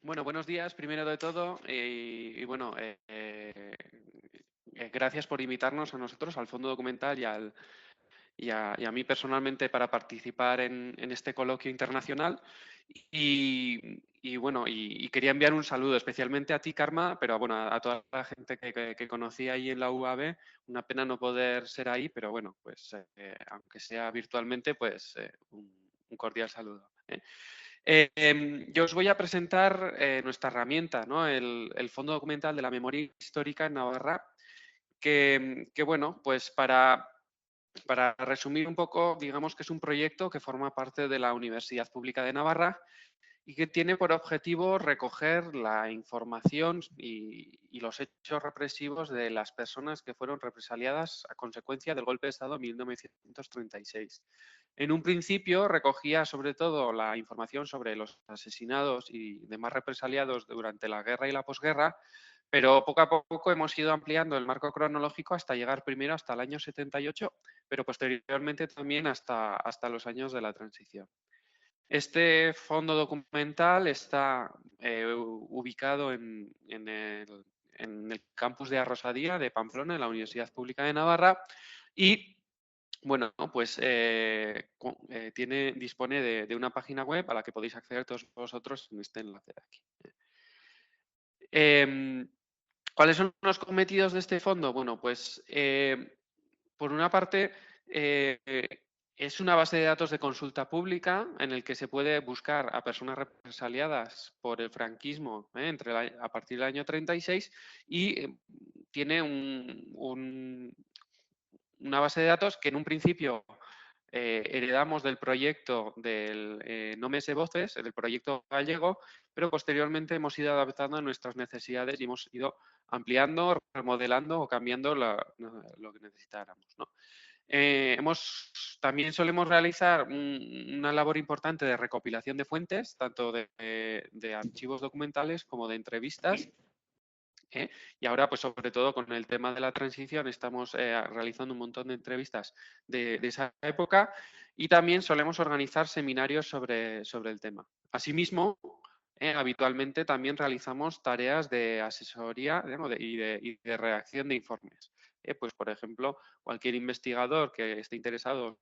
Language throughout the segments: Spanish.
Bueno, buenos días, primero de todo. Gracias por invitarnos a nosotros, al Fondo Documental y a mí personalmente para participar en este coloquio internacional. Y quería enviar un saludo especialmente a ti, Karma, pero bueno, a toda la gente que conocí ahí en la UAB. Una pena no poder ser ahí, pero bueno, pues aunque sea virtualmente, pues un cordial saludo. Yo os voy a presentar nuestra herramienta, ¿no? El Fondo Documental de la Memoria Histórica en Navarra, que bueno, pues para resumir un poco, digamos que es un proyecto que forma parte de la Universidad Pública de Navarra y que tiene por objetivo recoger la información y los hechos represivos de las personas que fueron represaliadas a consecuencia del golpe de Estado en 1936. En un principio recogía sobre todo la información sobre los asesinados y demás represaliados durante la guerra y la posguerra, pero poco a poco hemos ido ampliando el marco cronológico hasta llegar primero hasta el año 78, pero posteriormente también hasta los años de la transición. Este fondo documental está ubicado en el campus de Arrosadía de Pamplona, en la Universidad Pública de Navarra, y bueno, pues dispone de una página web a la que podéis acceder todos vosotros en este enlace de aquí. Em, ¿Cuáles son los cometidos de este fondo? Bueno, pues por una parte, es una base de datos de consulta pública en el que se puede buscar a personas represaliadas por el franquismo a partir del año 36 y tiene una base de datos que en un principio heredamos del proyecto del Nomes e Voces, del proyecto gallego, pero posteriormente hemos ido adaptando a nuestras necesidades y hemos ido ampliando, remodelando o cambiando lo que necesitáramos, ¿no? También solemos realizar una labor importante de recopilación de fuentes, tanto de archivos documentales como de entrevistas. Y ahora, pues sobre todo con el tema de la transición, estamos realizando un montón de entrevistas de esa época y también solemos organizar seminarios sobre el tema. Asimismo, habitualmente también realizamos tareas de asesoría, ¿no? y de redacción de informes. Pues, por ejemplo, cualquier investigador que esté interesado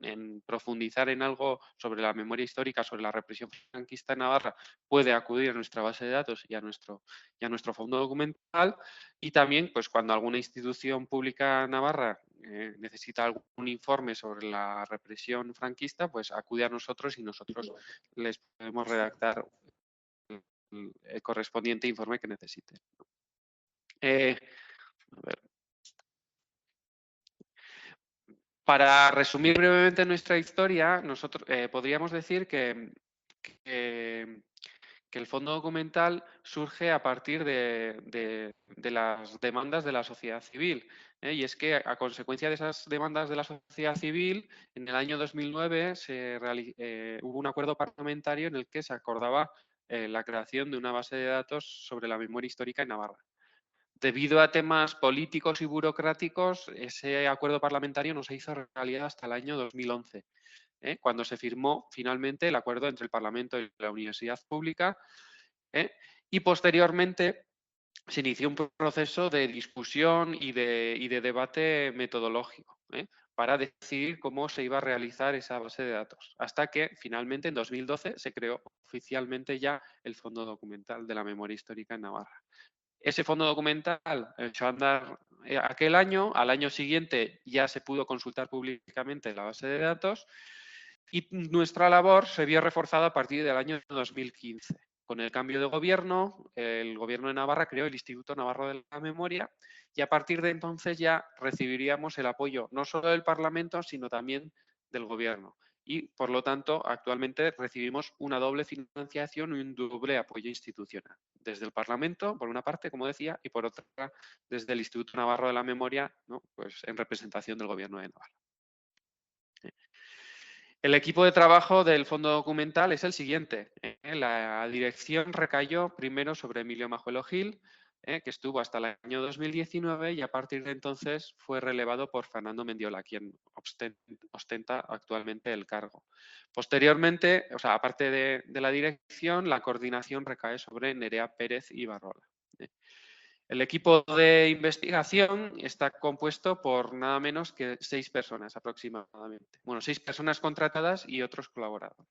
en profundizar en algo sobre la memoria histórica, sobre la represión franquista en Navarra, puede acudir a nuestra base de datos y a nuestro fondo documental. Y también, pues cuando alguna institución pública navarra necesita algún informe sobre la represión franquista, pues acude a nosotros y nosotros les podemos redactar el correspondiente informe que necesiten. A ver. Para resumir brevemente nuestra historia, nosotros podríamos decir que el fondo documental surge a partir de las demandas de la sociedad civil. Y es que a consecuencia de esas demandas de la sociedad civil, en el año 2009 hubo un acuerdo parlamentario en el que se acordaba la creación de una base de datos sobre la memoria histórica en Navarra. Debido a temas políticos y burocráticos, ese acuerdo parlamentario no se hizo realidad hasta el año 2011, cuando se firmó finalmente el acuerdo entre el Parlamento y la Universidad Pública. Y posteriormente se inició un proceso de discusión y de debate metodológico para decidir cómo se iba a realizar esa base de datos, hasta que finalmente en 2012 se creó oficialmente ya el Fondo Documental de la Memoria Histórica en Navarra. Ese fondo documental echó a andar aquel año, al año siguiente ya se pudo consultar públicamente la base de datos y nuestra labor se vio reforzada a partir del año 2015. Con el cambio de gobierno, el gobierno de Navarra creó el Instituto Navarro de la Memoria y a partir de entonces ya recibiríamos el apoyo no solo del Parlamento, sino también del gobierno. Y, por lo tanto, actualmente recibimos una doble financiación y un doble apoyo institucional. Desde el Parlamento, por una parte, como decía, y por otra, desde el Instituto Navarro de la Memoria, ¿no? Pues en representación del gobierno de Navarra. El equipo de trabajo del fondo documental es el siguiente. La dirección recayó primero sobre Emilio Majuelo Gil, que estuvo hasta el año 2019 y a partir de entonces fue relevado por Fernando Mendiola, quien ostenta actualmente el cargo. Posteriormente, o sea, aparte de la dirección, la coordinación recae sobre Nerea Pérez Ibarrola. El equipo de investigación está compuesto por nada menos que 6 personas aproximadamente. Bueno, 6 personas contratadas y otros colaboradores.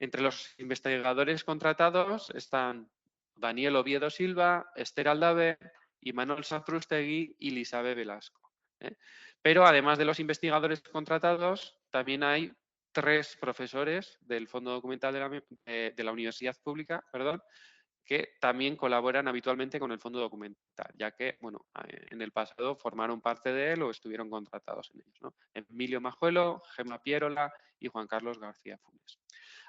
Entre los investigadores contratados están Daniel Oviedo Silva, Esther Aldave, Imanol Saprustegui y Lisabe Velasco. Pero además de los investigadores contratados, también hay 3 profesores del Fondo Documental de la Universidad Pública, perdón, que también colaboran habitualmente con el Fondo Documental, ya que, bueno, en el pasado formaron parte de él o estuvieron contratados en ellos, ¿no? Emilio Majuelo, Gemma Pierola y Juan Carlos García Funes.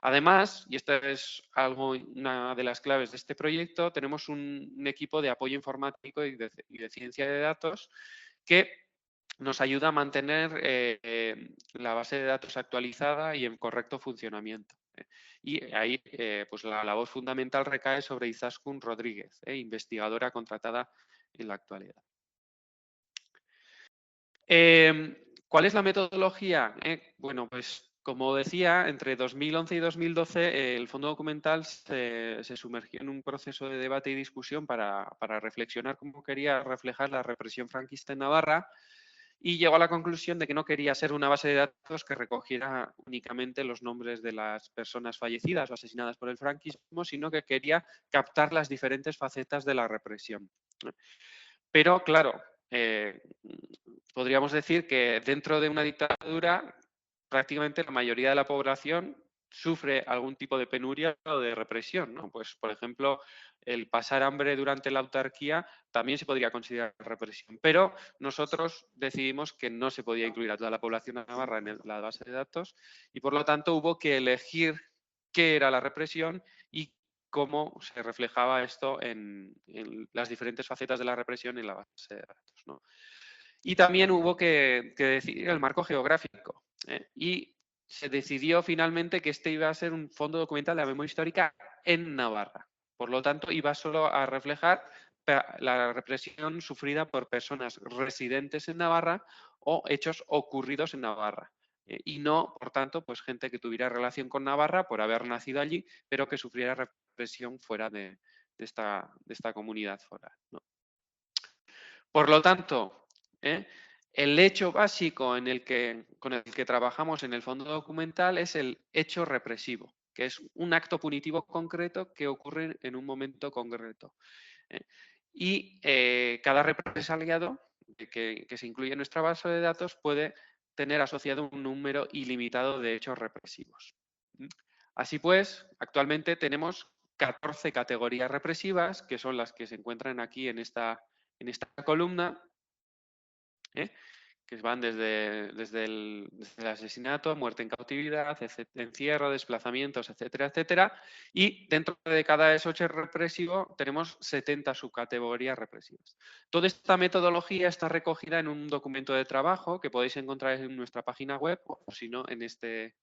Además, y esta es una de las claves de este proyecto, tenemos un equipo de apoyo informático y de ciencia de datos que nos ayuda a mantener la base de datos actualizada y en correcto funcionamiento. Y ahí pues la labor fundamental recae sobre Izaskun Rodríguez, investigadora contratada en la actualidad. ¿Cuál es la metodología? Bueno, pues como decía, entre 2011 y 2012 el Fondo Documental se sumergió en un proceso de debate y discusión para reflexionar cómo quería reflejar la represión franquista en Navarra y llegó a la conclusión de que no quería ser una base de datos que recogiera únicamente los nombres de las personas fallecidas o asesinadas por el franquismo, sino que quería captar las diferentes facetas de la represión. Pero, claro, podríamos decir que dentro de una dictadura prácticamente la mayoría de la población sufre algún tipo de penuria o de represión, ¿no? Pues, por ejemplo, el pasar hambre durante la autarquía también se podría considerar represión, pero nosotros decidimos que no se podía incluir a toda la población navarra en la base de datos y, por lo tanto, hubo que elegir qué era la represión y cómo se reflejaba esto en las diferentes facetas de la represión en la base de datos, ¿no? Y también hubo que decidir el marco geográfico. Y se decidió finalmente que este iba a ser un fondo documental de la memoria histórica en Navarra. Por lo tanto, iba solo a reflejar la represión sufrida por personas residentes en Navarra o hechos ocurridos en Navarra. Y no, por tanto, pues gente que tuviera relación con Navarra por haber nacido allí, pero que sufriera represión fuera de esta comunidad foral, ¿no? Por lo tanto, el hecho básico con el que trabajamos en el fondo documental es el hecho represivo, que es un acto punitivo concreto que ocurre en un momento concreto. ¿eh? Y cada represaliado que se incluye en nuestra base de datos puede tener asociado un número ilimitado de hechos represivos. Así pues, actualmente tenemos 14 categorías represivas, que son las que se encuentran aquí en esta columna, que van desde el asesinato, muerte en cautividad, encierro, desplazamientos, etcétera, etcétera. Y dentro de cada hecho represivo tenemos 70 subcategorías represivas. Toda esta metodología está recogida en un documento de trabajo que podéis encontrar en nuestra página web o si no en este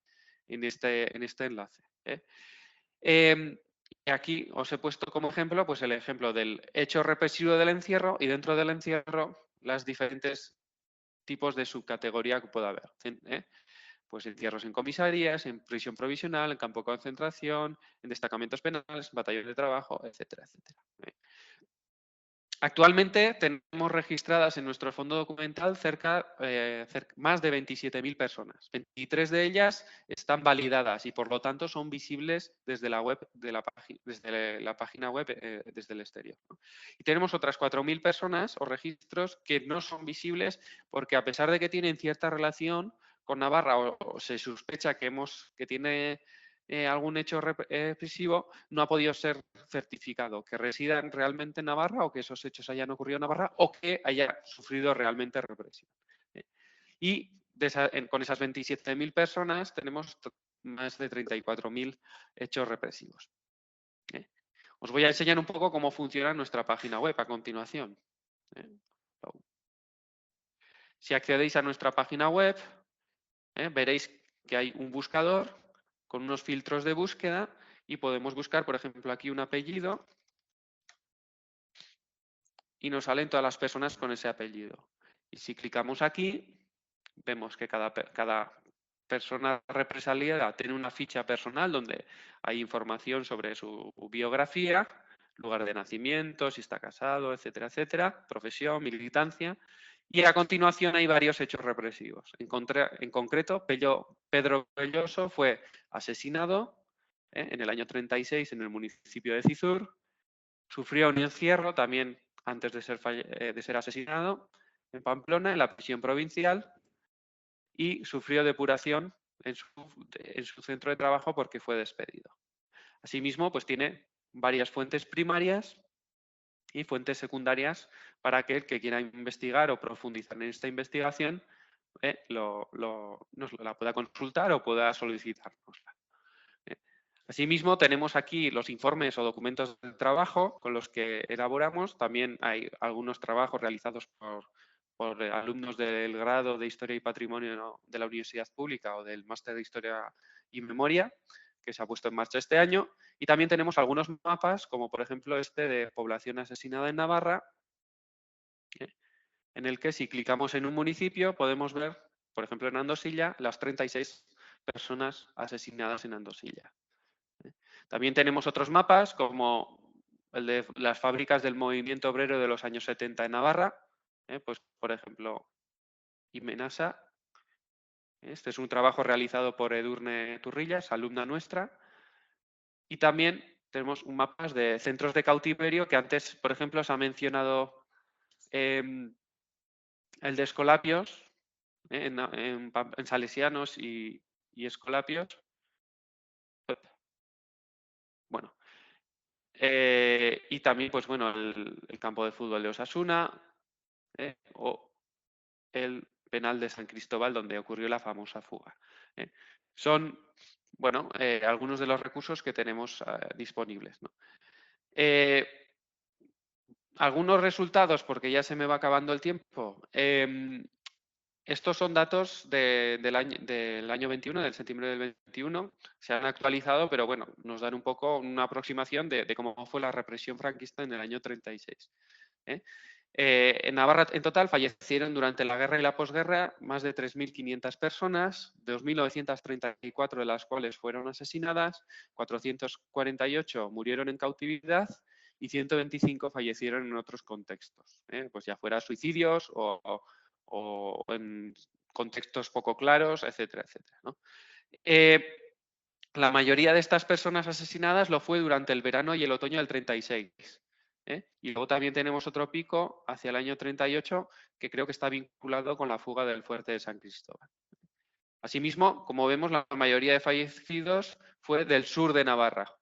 enlace. Y aquí os he puesto como ejemplo, pues el ejemplo del hecho represivo del encierro y dentro del encierro las diferentes tipos de subcategoría que pueda haber. Pues encierros en comisarías, en prisión provisional, en campo de concentración, en destacamentos penales, batallones de trabajo, etcétera, etcétera. Actualmente tenemos registradas en nuestro fondo documental más de 27.000 personas. 23 de ellas están validadas y por lo tanto son visibles desde la web desde la página web desde el exterior, ¿no? Y tenemos otras 4.000 personas o registros que no son visibles porque a pesar de que tienen cierta relación con Navarra o se sospecha que tiene algún hecho represivo, no ha podido ser certificado, que residan realmente en Navarra o que esos hechos hayan ocurrido en Navarra o que haya sufrido realmente represión. Y con esas 27.000 personas tenemos más de 34.000 hechos represivos. Os voy a enseñar un poco cómo funciona nuestra página web a continuación. Si accedéis a nuestra página web, veréis que hay un buscador con unos filtros de búsqueda y podemos buscar, por ejemplo, aquí un apellido y nos salen todas las personas con ese apellido. Y si clicamos aquí, vemos que cada persona represaliada tiene una ficha personal donde hay información sobre su biografía, lugar de nacimiento, si está casado, etcétera, etcétera, profesión, militancia. Y a continuación hay varios hechos represivos. En concreto, Pedro Belloso fue asesinado en el año 36 en el municipio de Cizur. Sufrió un encierro también antes de ser asesinado en Pamplona, en la prisión provincial, y sufrió depuración en su centro de trabajo porque fue despedido. Asimismo, pues tiene varias fuentes primarias y fuentes secundarias para aquel que quiera investigar o profundizar en esta investigación nos la pueda consultar o pueda solicitárnosla. Asimismo, tenemos aquí los informes o documentos de trabajo con los que elaboramos. También hay algunos trabajos realizados por alumnos del grado de Historia y Patrimonio de la Universidad Pública o del Máster de Historia y Memoria, que se ha puesto en marcha este año. Y también tenemos algunos mapas, como por ejemplo este de población asesinada en Navarra, en el que si clicamos en un municipio podemos ver, por ejemplo en Andosilla, las 36 personas asesinadas en Andosilla. También tenemos otros mapas, como el de las fábricas del movimiento obrero de los años 70 en Navarra, pues por ejemplo, Imenasa. Este es un trabajo realizado por Edurne Turrillas, alumna nuestra. Y también tenemos un mapa de centros de cautiverio que antes, por ejemplo, se ha mencionado el de Escolapios, en Salesianos y Escolapios. Bueno, y también, pues bueno, el campo de fútbol de Osasuna o el penal de San Cristóbal, donde ocurrió la famosa fuga. Son, bueno, algunos de los recursos que tenemos disponibles, ¿no? Algunos resultados, porque ya se me va acabando el tiempo. Estos son datos del año 21, del septiembre del 21. Se han actualizado, pero bueno, nos dan un poco una aproximación de cómo fue la represión franquista en el año 36. En Navarra, en total, fallecieron durante la guerra y la posguerra más de 3.500 personas, 2.934 de las cuales fueron asesinadas, 448 murieron en cautividad y 125 fallecieron en otros contextos, pues ya fuera suicidios o en contextos poco claros, etcétera, etcétera, ¿no? La mayoría de estas personas asesinadas lo fue durante el verano y el otoño del 36. Y luego también tenemos otro pico hacia el año 38 que creo que está vinculado con la fuga del fuerte de San Cristóbal. Asimismo, como vemos, la mayoría de fallecidos fue del sur de Navarra,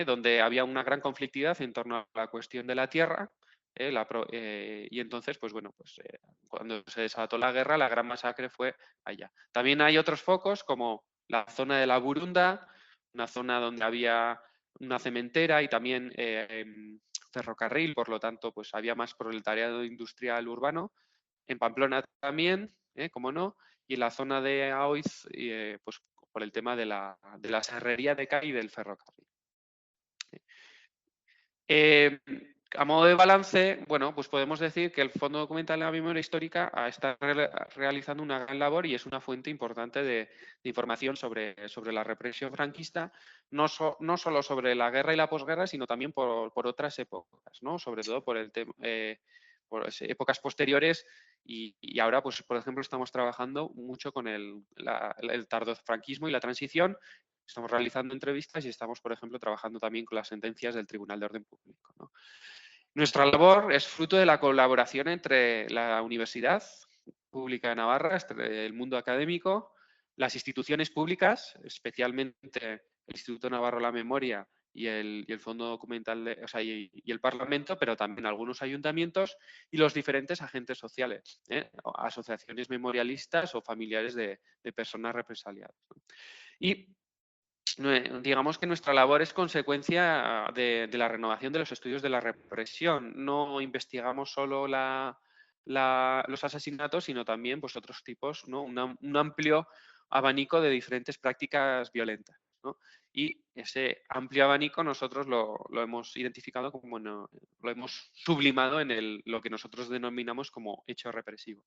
donde había una gran conflictividad en torno a la cuestión de la tierra. Y entonces, pues bueno, pues cuando se desató la guerra, la gran masacre fue allá. También hay otros focos como la zona de la Burunda, una zona donde había una cementera y también ferrocarril, por lo tanto, pues había más proletariado industrial urbano. En Pamplona también, como no, y en la zona de Aoiz, pues por el tema de la serrería de Cádiz y del ferrocarril. A modo de balance, bueno, pues podemos decir que el Fondo Documental de la Memoria Histórica está realizando una gran labor y es una fuente importante de información sobre la represión franquista, no solo sobre la guerra y la posguerra, sino también por otras épocas, ¿no? Sobre todo por épocas posteriores y ahora, pues, por ejemplo, estamos trabajando mucho con el tardofranquismo y la transición. Estamos realizando entrevistas y estamos, por ejemplo, trabajando también con las sentencias del Tribunal de Orden Público, ¿no? Nuestra labor es fruto de la colaboración entre la Universidad Pública de Navarra, el mundo académico, las instituciones públicas, especialmente el Instituto Navarro de la Memoria y el Fondo Documental, y el Parlamento, pero también algunos ayuntamientos y los diferentes agentes sociales, asociaciones memorialistas o familiares de personas represaliadas. Y digamos que nuestra labor es consecuencia de la renovación de los estudios de la represión. No investigamos solo los asesinatos, sino también pues, otros tipos, ¿no? Un amplio abanico de diferentes prácticas violentas, ¿no? Y ese amplio abanico nosotros lo hemos identificado como, lo hemos sublimado en lo que nosotros denominamos como hecho represivo.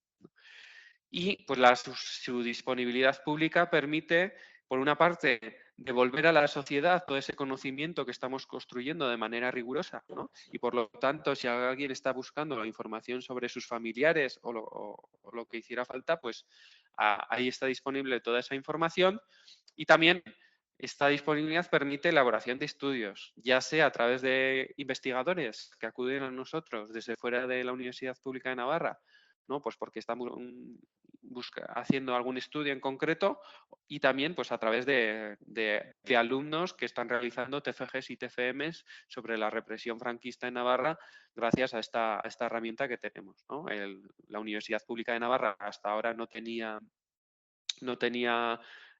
Y pues su disponibilidad pública permite, por una parte, devolver a la sociedad todo ese conocimiento que estamos construyendo de manera rigurosa, ¿no? Y por lo tanto, si alguien está buscando la información sobre sus familiares o lo que hiciera falta, pues ahí está disponible toda esa información. Y también esta disponibilidad permite elaboración de estudios, ya sea a través de investigadores que acuden a nosotros desde fuera de la Universidad Pública de Navarra, ¿no? Pues porque estamos haciendo algún estudio en concreto, y también pues a través de alumnos que están realizando TFGs y TFMs sobre la represión franquista en Navarra gracias a esta herramienta que tenemos, ¿no? La Universidad Pública de Navarra hasta ahora no tenía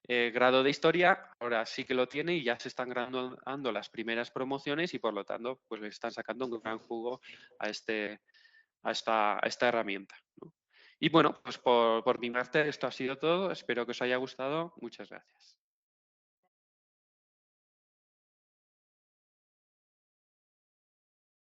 grado de historia, ahora sí que lo tiene y ya se están graduando las primeras promociones y por lo tanto pues le están sacando un gran jugo a esta herramienta, ¿no? Y bueno, pues por mi parte esto ha sido todo. Espero que os haya gustado. Muchas gracias.